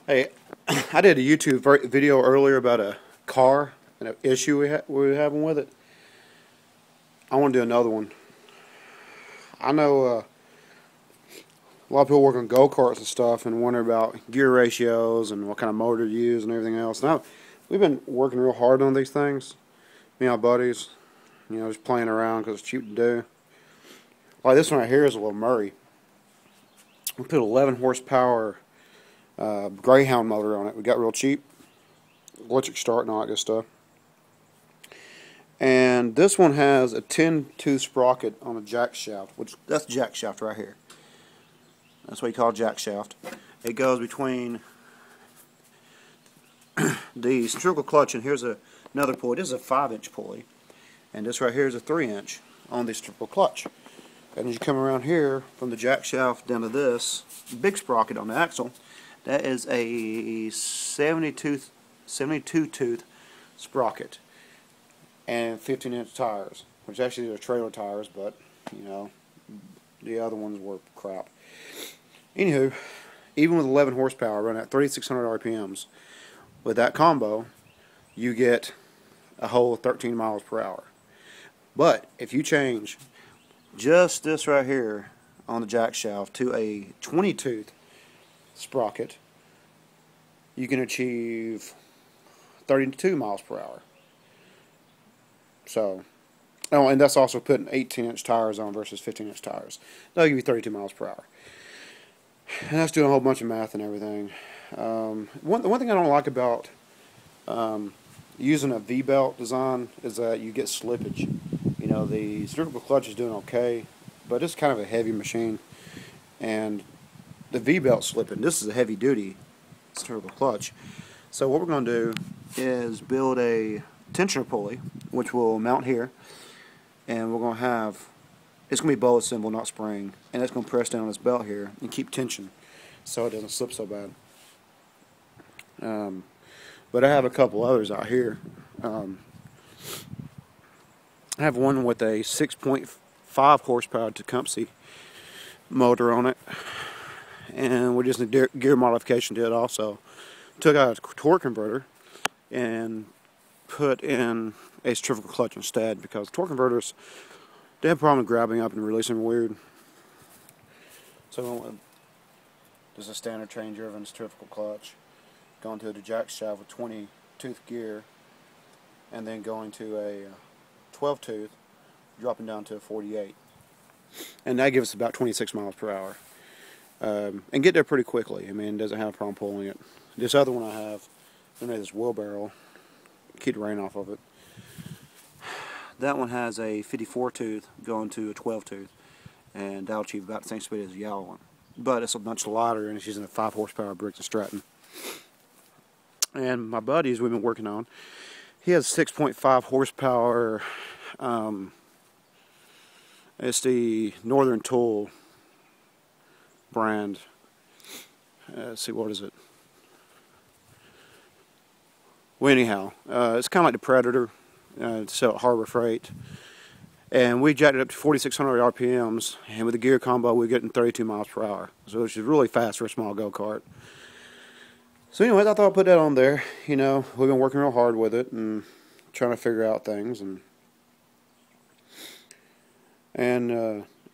Hey, I did a YouTube video earlier about a car and an issue we were having with it. I want to do another one. I know a lot of people work on go-karts and stuff and wonder about gear ratios and what kind of motor to use and everything else. Now, we've been working real hard on these things, me and my buddies, just playing around because it's cheap to do. Like this one right here is a little Murray. We put 11 horsepower Greyhound motor on it. We got real cheap, electric start and all that good stuff. And this one has a 10-tooth sprocket on a jack shaft, which that's jack shaft right here. That's what you call jack shaft. It goes between the centrifugal clutch, and here's another pulley. This is a 5-inch pulley, and this right here is a 3-inch on the centrifugal clutch. And as you come around here from the jack shaft down to this big sprocket on the axle, that is a 72-tooth sprocket and 15-inch tires, which actually are trailer tires, but the other ones were crap. Anywho, even with 11 horsepower running at 3,600 RPMs, with that combo, you get a whole 13 miles per hour. But if you change just this right here on the jack shaft to a 20-tooth sprocket, you can achieve 32 miles per hour. So, and that's also putting 18-inch tires on versus 15-inch tires. That'll give you 32 miles per hour. And that's doing a whole bunch of math and everything. One thing I don't like about using a V-belt design is that you get slippage. The centrifugal clutch is doing okay, but it's kind of a heavy machine, and the V-belt's slipping. This is a heavy-duty centrifugal clutch. So what we're going to do is build a tensioner pulley, which will mount here, and we're going to have, it's going to be bullet assembled, not spring, and it's going to press down on this belt here and keep tension so it doesn't slip so bad. But I have a couple others out here. I have one with a 6.5 horsepower Tecumseh motor on it, and we just did gear modification to it also. Took out a torque converter and put in a centrifugal clutch instead, because torque converters, they have a problem grabbing up and releasing weird. So there's a standard train driven centrifugal clutch, going to the jack shaft with 20-tooth gear, and then going to a 12-tooth, dropping down to a 48, and that gives us about 26 miles per hour, and get there pretty quickly. I mean, it doesn't have a problem pulling it. This other one I have, I made this wheelbarrow, keep the rain off of it. That one has a 54-tooth going to a 12-tooth, and that'll achieve about the same speed as the yellow one, but it's a much lighter, and it's using a 5 horsepower Briggs & Stratton. And my buddies we've been working on, he has 6.5 horsepower. It's the Northern Tool brand. Let's see, what is it? Well, anyhow, it's kind of like the Predator, sell at Harbor Freight. And we jacked it up to 4,600 RPMs, and with the gear combo, we're getting 32 miles per hour. So which is really fast for a small go-kart. So anyways, I thought I'd put that on there. We've been working real hard with it and trying to figure out things, and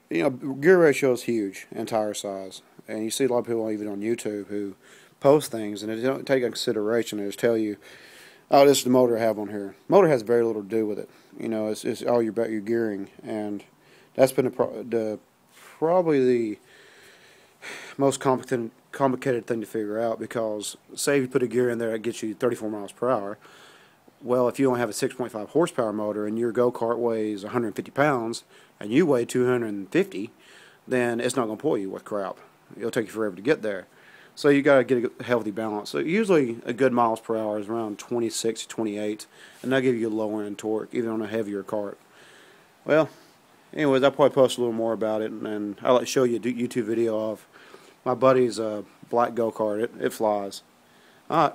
gear ratio is huge, and tire size. And you see a lot of people even on YouTube who post things and they don't take into consideration. They just tell you, "Oh, this is the motor I have on here." Motor has very little to do with it. It's all about your gearing, and that's been probably the most complicated thing to figure out, because say if you put a gear in there that gets you 34 miles per hour, well, if you only have a 6.5 horsepower motor and your go-kart weighs 150 pounds and you weigh 250, then it's not going to pull you with crap. It'll take you forever to get there. So you got to get a healthy balance. So usually a good miles per hour is around 26 to 28, and that'll give you a lower end torque even on a heavier kart. Well, anyways, I'll probably post a little more about it, and I'll show you a YouTube video of my buddy's black go-kart. It flies. Alright,